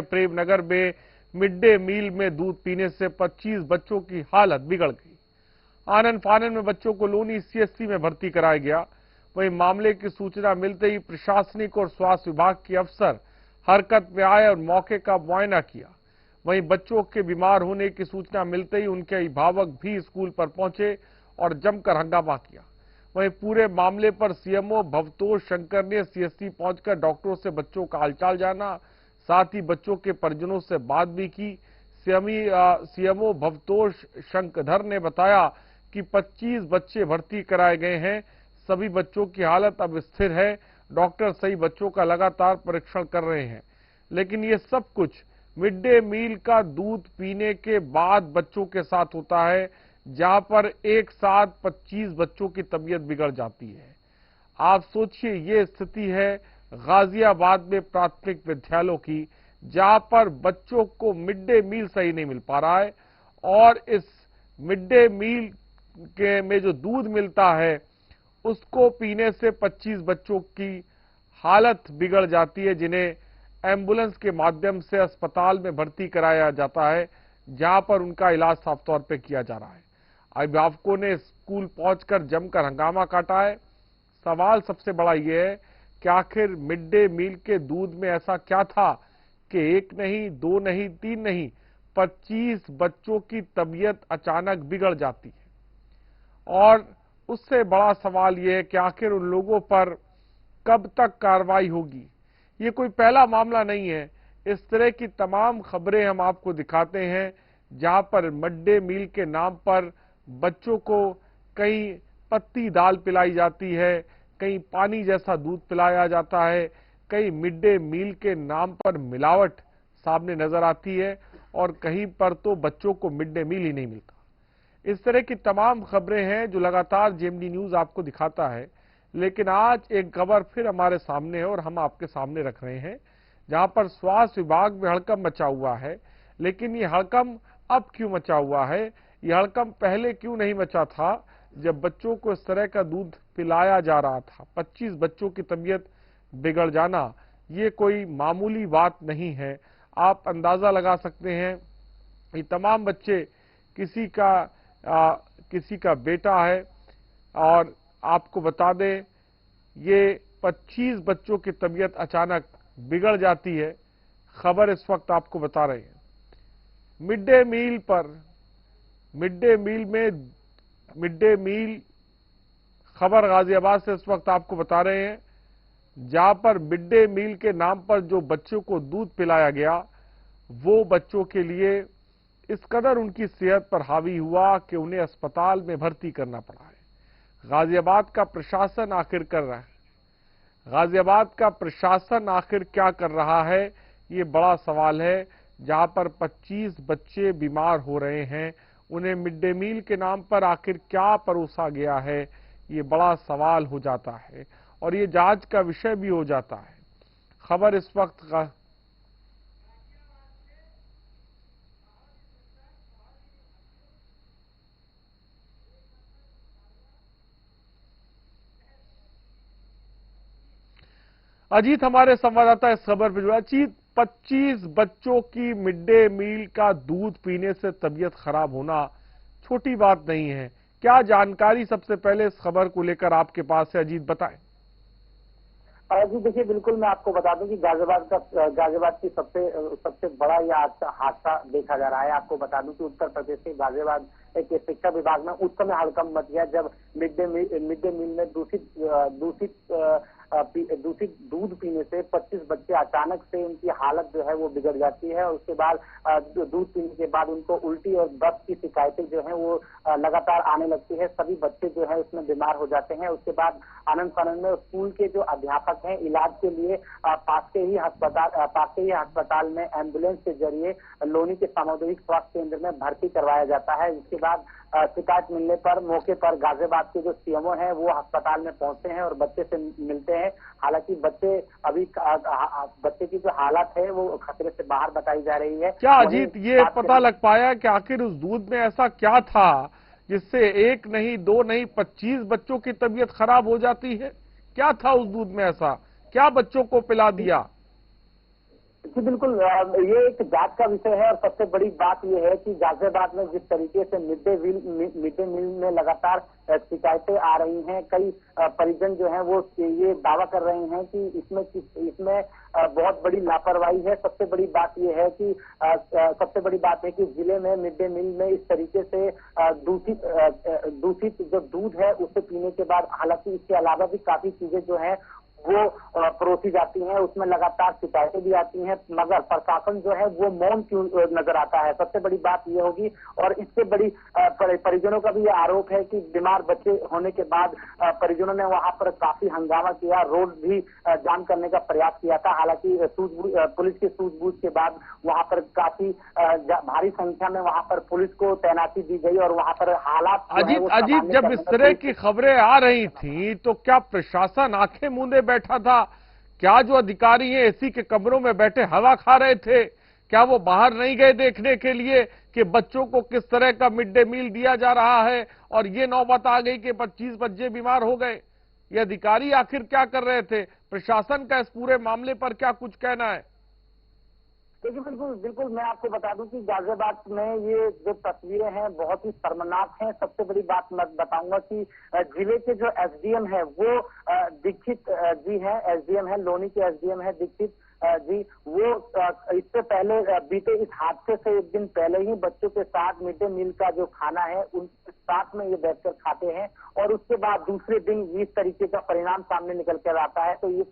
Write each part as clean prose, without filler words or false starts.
प्रेमनगर में mid day meal में दूध पीने से 25 बच्चों की हालत बिगड़ गई। आनन फानन में बच्चों को लोनी सीएससी में भर्ती कराया गया। वहीं मामले की सूचना मिलते ही प्रशासनिक और स्वास्थ्य विभाग के अफसर हरकत में आए और मौके का मुआयना किया। वहीं बच्चों के बीमार होने की सूचना मिलते ही उनके अभिभावक भी स्कूल पर पहुंचे और जमकर हंगामा किया। वहीं पूरे मामले पर सीएमओ भवतोष शंकर ने सीएससी पहुंचकर डॉक्टरों से बच्चों का हालचाल जाना, साथ ही बच्चों के परिजनों से बात भी की। सीएमओ भवतोष शंकर ने बताया कि 25 बच्चे भर्ती कराए गए हैं। सभी बच्चों की हालत अब स्थिर है। डॉक्टर सही बच्चों का लगातार परीक्षण कर रहे हैं, लेकिन ये सब कुछ मिड डे मील का दूध पीने के बाद बच्चों के साथ होता है, जहां पर एक साथ 25 बच्चों की तबीयत बिगड़ जाती है। आप सोचिए, ये स्थिति है गाजियाबाद में प्राथमिक विद्यालयों की, जहां पर बच्चों को मिड डे मील सही नहीं मिल पा रहा है और इस मिड डे मील के में जो दूध मिलता है उसको पीने से 25 बच्चों की हालत बिगड़ जाती है, जिन्हें एम्बुलेंस के माध्यम से अस्पताल में भर्ती कराया जाता है, जहां पर उनका इलाज साफ तौर पे किया जा रहा है। अभिभावकों ने स्कूल पहुंचकर जमकर हंगामा काटा है। सवाल सबसे बड़ा यह है कि आखिर मिड डे मील के दूध में ऐसा क्या था कि एक नहीं, दो नहीं, तीन नहीं, 25 बच्चों की तबीयत अचानक बिगड़ जाती है। और उससे बड़ा सवाल यह है कि आखिर उन लोगों पर कब तक कार्रवाई होगी। ये कोई पहला मामला नहीं है। इस तरह की तमाम खबरें हम आपको दिखाते हैं, जहां पर मिड डे मील के नाम पर बच्चों को कहीं पत्ती दाल पिलाई जाती है, कहीं पानी जैसा दूध पिलाया जाता है, कहीं मिड डे मील के नाम पर मिलावट सामने नजर आती है और कहीं पर तो बच्चों को मिड डे मील ही नहीं मिलता। इस तरह की तमाम खबरें हैं जो लगातार जेएमडी न्यूज आपको दिखाता है, लेकिन आज एक खबर फिर हमारे सामने है और हम आपके सामने रख रहे हैं, जहां पर स्वास्थ्य विभाग में हड़कंप मचा हुआ है। लेकिन ये हड़कंप अब क्यों मचा हुआ है? ये हड़कंप पहले क्यों नहीं मचा था, जब बच्चों को इस तरह का दूध पिलाया जा रहा था? 25 बच्चों की तबीयत बिगड़ जाना ये कोई मामूली बात नहीं है। आप अंदाजा लगा सकते हैं, ये तमाम बच्चे किसी का बेटा है और आपको बता दें, ये 25 बच्चों की तबीयत अचानक बिगड़ जाती है। खबर इस वक्त आपको बता रहे हैं मिड डे मील पर, मिड डे मील खबर गाजियाबाद से इस वक्त आपको बता रहे हैं, जहां पर मिड डे मील के नाम पर जो बच्चों को दूध पिलाया गया, वो बच्चों के लिए इस कदर उनकी सेहत पर हावी हुआ कि उन्हें अस्पताल में भर्ती करना पड़ा है। गाजियाबाद का प्रशासन आखिर कर रहा है, गाजियाबाद का प्रशासन आखिर क्या कर रहा है, ये बड़ा सवाल है। जहां पर 25 बच्चे बीमार हो रहे हैं, उन्हें मिड डे मील के नाम पर आखिर क्या परोसा गया है, ये बड़ा सवाल हो जाता है और ये जांच का विषय भी हो जाता है। खबर इस वक्त अजीत हमारे संवाददाता इस खबर पर जो है, अजीत 25 बच्चों की मिड डे मील का दूध पीने से तबीयत खराब होना छोटी बात नहीं है। क्या जानकारी सबसे पहले इस खबर को लेकर आपके पास है, अजीत बताएं। जी देखिए, बिल्कुल मैं आपको बता दूं कि गाजियाबाद की सबसे बड़ा यह हादसा देखा जा रहा है। आपको बता दूं कि उत्तर प्रदेश के गाजियाबाद एक शिक्षा विभाग में उस समय हड़कंप मच गया जब मिड डे मील में दूषित दूध पीने से 25 बच्चे अचानक से उनकी हालत जो है वो बिगड़ जाती है और उसके बाद दूध पीने के बाद उनको उल्टी और दस्त की शिकायतें जो है वो लगातार आने लगती है। सभी बच्चे जो है उसमें बीमार हो जाते हैं। उसके बाद आनंद फानंद में स्कूल के जो अध्यापक हैं, इलाज के लिए पास के ही अस्पताल में एम्बुलेंस के जरिए लोनी के सामुदायिक स्वास्थ्य केंद्र में भर्ती करवाया जाता है। इसके बाद शिकायत मिलने पर मौके पर गाजियाबाद के जो सीएमओ हैं वो अस्पताल में पहुंचते हैं और बच्चे से मिलते हैं। हालांकि बच्चे की जो हालत है वो खतरे से बाहर बताई जा रही है। क्या अजीत ये पता लग पाया कि आखिर उस दूध में ऐसा क्या था जिससे एक नहीं, दो नहीं, 25 बच्चों की तबीयत खराब हो जाती है? क्या था उस दूध में ऐसा, क्या बच्चों को पिला दिया? जी बिल्कुल, ये एक जांच का विषय है और सबसे बड़ी बात ये है कि गाजियाबाद में जिस तरीके से मिड डे मील में लगातार शिकायतें आ रही हैं, कई परिजन जो हैं वो ये दावा कर रहे हैं कि इसमें बहुत बड़ी लापरवाही है। सबसे बड़ी बात ये है कि सबसे बड़ी बात है कि जिले में मिड डे मील में इस तरीके से दूषित जो दूध है उसे पीने के बाद, हालांकि इसके अलावा भी काफी चीजें जो है वो परोसी जाती हैं, उसमें लगातार शिकायतें भी आती हैं, मगर प्रशासन जो है वो मौन क्यों नजर आता है। सबसे बड़ी बात ये होगी और इससे बड़ी परिजनों का भी ये आरोप है कि बीमार बच्चे होने के बाद परिजनों ने वहां पर काफी हंगामा किया, रोड भी जाम करने का प्रयास किया था। हालांकि पुलिस की सूझबूझ के बाद वहां पर काफी भारी संख्या में वहां पर पुलिस को तैनाती दी गई और वहां पर हालात अजीत, जब इस तरह की खबरें आ रही थी तो क्या प्रशासन आंखें मूंदे बैठा था? क्या जो अधिकारी हैं एसी के कमरों में बैठे हवा खा रहे थे? क्या वो बाहर नहीं गए देखने के लिए कि बच्चों को किस तरह का मिड डे मील दिया जा रहा है और ये नौबत आ गई कि 25 बच्चे बीमार हो गए? ये अधिकारी आखिर क्या कर रहे थे? प्रशासन का इस पूरे मामले पर क्या कुछ कहना है? देखिए बिल्कुल बिल्कुल, मैं आपको बता दूं कि गाजियाबाद में ये जो तस्वीरें हैं बहुत ही शर्मनाक हैं। सबसे बड़ी बात मैं बताऊंगा कि जिले के जो एसडीएम है वो दीक्षित जी हैं, एसडीएम है लोनी के एसडीएम है दीक्षित जी, वो इससे पहले बीते इस हादसे से एक दिन पहले ही बच्चों के साथ मिड डे मील का जो खाना है उनके साथ में ये बैठकर खाते हैं और उसके बाद दूसरे दिन इस तरीके का परिणाम सामने निकल कर आता है। तो ये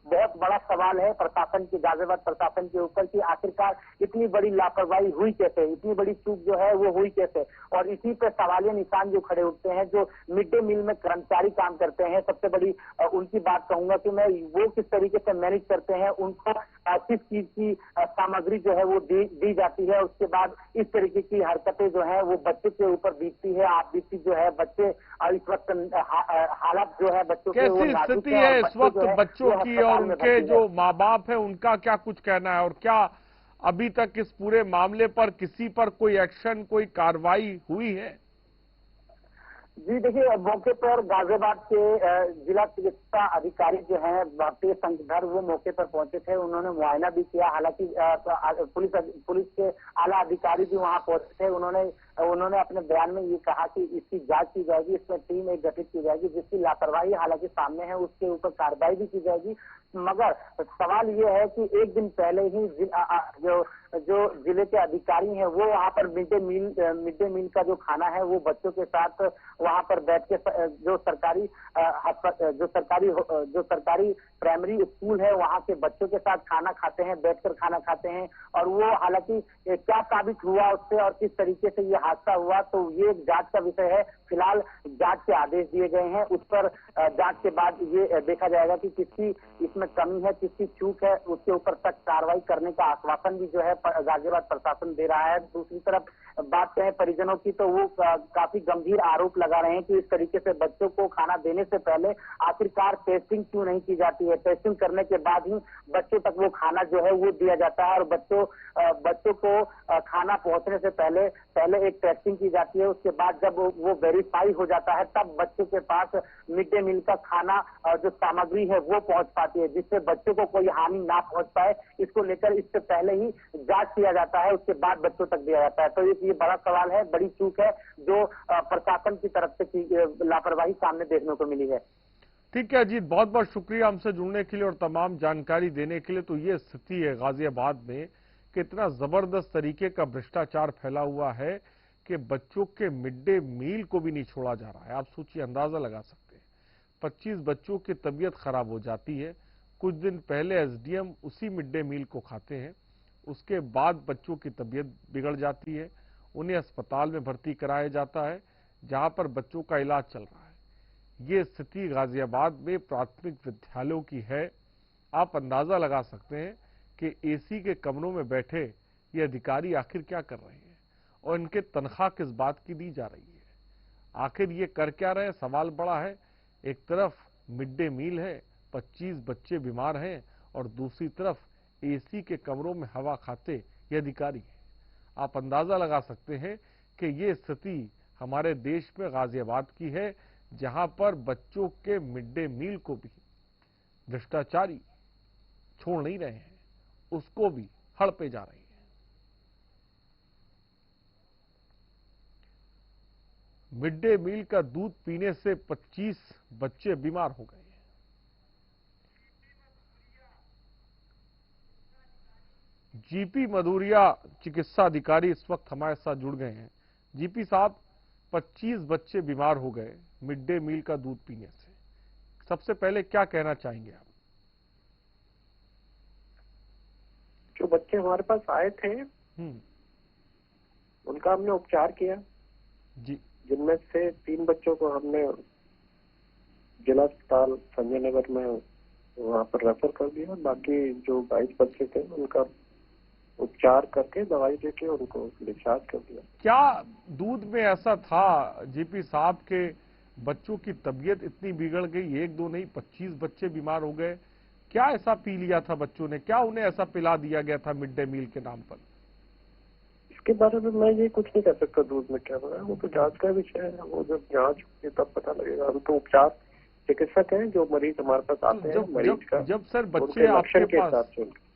बहुत बड़ा सवाल है प्रशासन की, गाजियाबाद प्रशासन के ऊपर कि आखिरकार इतनी बड़ी लापरवाही हुई कैसे, इतनी बड़ी चूक जो है वो हुई कैसे। और इसी पे सवालिया निशान जो खड़े उठते हैं, जो मिड डे मील में कर्मचारी काम करते हैं, सबसे बड़ी उनकी बात कहूंगा कि मैं वो किस तरीके से मैनेज करते हैं, उनको किस चीज की सामग्री जो है वो दी जाती है, उसके बाद इस तरीके की हरकतें जो है वो बच्चे के ऊपर बीतती है। आप बीतती जो है बच्चे इस वक्त हालत जो है बच्चों के कैसी स्थिति है इस वक्त बच्चों की और उनके जो माँ बाप है उनका क्या कुछ कहना है? और क्या अभी तक इस पूरे मामले पर किसी पर कोई एक्शन, कोई कार्रवाई हुई है? जी देखिए, मौके पर गाजियाबाद के जिला चिकित्सा अधिकारी जो हैं भारतीय संघधर, वो मौके पर पहुंचे थे, उन्होंने मुआयना भी किया। हालांकि पुलिस के आला अधिकारी भी वहां पहुंचे थे। उन्होंने अपने बयान में ये कहा कि इसकी जांच की जाएगी, इसमें टीम एक गठित की जाएगी, जिसकी लापरवाही हालांकि सामने है उसके ऊपर कार्रवाई भी की जाएगी। मगर सवाल ये है कि एक दिन पहले ही जो जिले के अधिकारी हैं वो वहां पर मिड डे मील का जो खाना है वो बच्चों के साथ वहां पर बैठ के जो सरकारी प्राइमरी स्कूल है वहां के बच्चों के साथ खाना खाते हैं, बैठकर खाना खाते हैं। और वो हालांकि क्या साबित हुआ उससे और किस तरीके से ये हादसा हुआ, तो ये एक जांच का विषय है। फिलहाल जांच के आदेश दिए गए हैं, उस पर जांच के बाद ये देखा जाएगा कि किसकी इसमें कमी है, किसकी चूक है, उसके ऊपर तक कार्रवाई करने का आश्वासन भी जो है गाजियाबाद प्रशासन दे रहा है। दूसरी तरफ बात करें परिजनों की, तो वो काफी गंभीर आरोप लगा रहे हैं कि इस तरीके से बच्चों को खाना देने से पहले आखिरकार टेस्टिंग क्यों नहीं की जाती है। टेस्टिंग करने के बाद ही बच्चों तक वो खाना जो है वो दिया जाता है और बच्चों को खाना पहुंचने से पहले एक टेस्टिंग की जाती है। उसके बाद जब वो वेरीफाई हो जाता है तब बच्चों के पास मिड डे मील का खाना जो सामग्री है वो पहुंच पाती है, जिससे बच्चों को कोई हानि ना पहुंच पाए। इसको लेकर इससे पहले ही जांच किया जाता है, उसके बाद बच्चों तक दिया जाता है। तो ये बड़ा सवाल है, बड़ी चूक है जो प्रशासन की तरफ से लापरवाही सामने देखने को मिली है। ठीक है अजीत, बहुत बहुत शुक्रिया हमसे जुड़ने के लिए और तमाम जानकारी देने के लिए। तो ये स्थिति है गाजियाबाद में कि इतना जबरदस्त तरीके का भ्रष्टाचार फैला हुआ है कि बच्चों के मिड डे मील को भी नहीं छोड़ा जा रहा है। आप सोचिए, अंदाजा लगा सकते हैं, 25 बच्चों की तबीयत खराब हो जाती है। कुछ दिन पहले एसडीएम उसी मिड डे मील को खाते हैं, उसके बाद बच्चों की तबीयत बिगड़ जाती है, उन्हें अस्पताल में भर्ती कराया जाता है जहां पर बच्चों का इलाज चल रहा है। ये स्थिति गाजियाबाद में प्राथमिक विद्यालयों की है। आप अंदाजा लगा सकते हैं कि एसी के कमरों में बैठे ये अधिकारी आखिर क्या कर रहे हैं और इनके तनख्वाह किस बात की दी जा रही है। आखिर ये कर क्या रहे हैं, सवाल बड़ा है। एक तरफ मिड डे मील है, 25 बच्चे बीमार हैं और दूसरी तरफ एसी के कमरों में हवा खाते ये अधिकारी हैं। आप अंदाजा लगा सकते हैं कि ये स्थिति हमारे देश में गाजियाबाद की है, जहां पर बच्चों के मिड डे मील को भी भ्रष्टाचारी छोड़ नहीं रहे हैं उसको भी हड़पे जा रही है। मिड डे मील का दूध पीने से 25 बच्चे बीमार हो गए। जीपी मधुरिया चिकित्सा अधिकारी इस वक्त हमारे साथ जुड़ गए हैं। जीपी साहब, 25 बच्चे बीमार हो गए मिड डे मील का दूध पीने से। सबसे पहले क्या कहना चाहेंगे आप? जो बच्चे हमारे पास आए थे उनका हमने उपचार किया जी, जिनमें से 3 बच्चों को हमने जिला अस्पताल संजय नगर में वहां पर रेफर कर दिया। बाकी जो 22 बच्चे थे उनका उपचार करके दवाई देके उनको डिस्चार्ज कर दिया। क्या दूध में ऐसा था जीपी साहब के बच्चों की तबीयत इतनी बिगड़ गई, 1-2 नहीं 25 बच्चे बीमार हो गए? क्या ऐसा पी लिया था बच्चों ने? क्या उन्हें ऐसा पिला दिया गया था मिड डे मील के नाम पर? इसके बारे में मैं ये कुछ नहीं कह सकता दूध में क्या बना है, वो तो जांच का विषय है। वो जब जांच होगी तब पता लगेगा। हम तो उपचार चिकित्सक हैं, जो मरीज हमारे पास आते हैं मरीज का जब सर उनके बच्चे लक्षण आपके के पास हिसाब से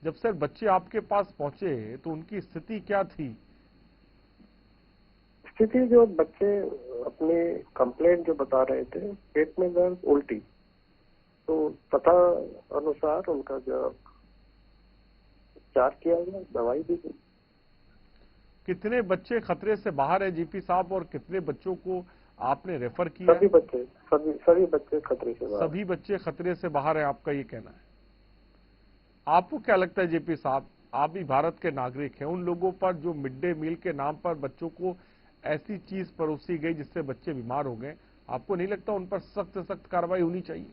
जब सर बच्चे आपके पास पहुंचे तो उनकी स्थिति क्या थी? स्थिति, जो बच्चे अपने कंप्लेंट जो बता रहे थे, पेट में दर्द, उल्टी, तो तथा अनुसार उनका जो उपचार किया गया, दवाई दी गई। कितने बच्चे खतरे से बाहर है जीपी साहब, और कितने बच्चों को आपने रेफर किया? सभी बच्चे खतरे से बाहर। सभी बच्चे खतरे से बाहर है, आपका ये कहना है। आपको क्या लगता है जीपी साहब, आप भी भारत के नागरिक हैं, उन लोगों पर जो मिड डे मील के नाम पर बच्चों को ऐसी चीज परोसी गई जिससे बच्चे बीमार हो गए, आपको नहीं लगता उन पर सख्त से सख्त कार्रवाई होनी चाहिए?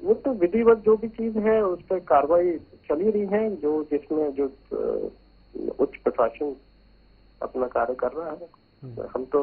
वो तो विधिवत जो भी चीज है उस पर कार्रवाई चली रही है, जो जिसमें जो उच्च प्रशासन अपना कार्य कर रहा है। हम तो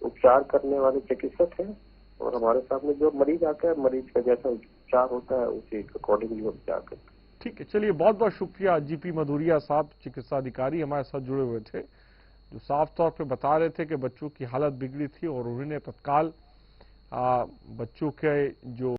उपचार करने वाले चिकित्सक हैं और हमारे सामने जो मरीज आता है, मरीज का जैसा उपचार होता है उसी अकॉर्डिंगली उपचार करते हैं। ठीक है, चलिए बहुत बहुत शुक्रिया। जीपी मधुरिया साहब चिकित्सा अधिकारी हमारे साथ जुड़े हुए थे, जो साफ तौर पे बता रहे थे कि बच्चों की हालत बिगड़ी थी और उन्होंने तत्काल बच्चों के जो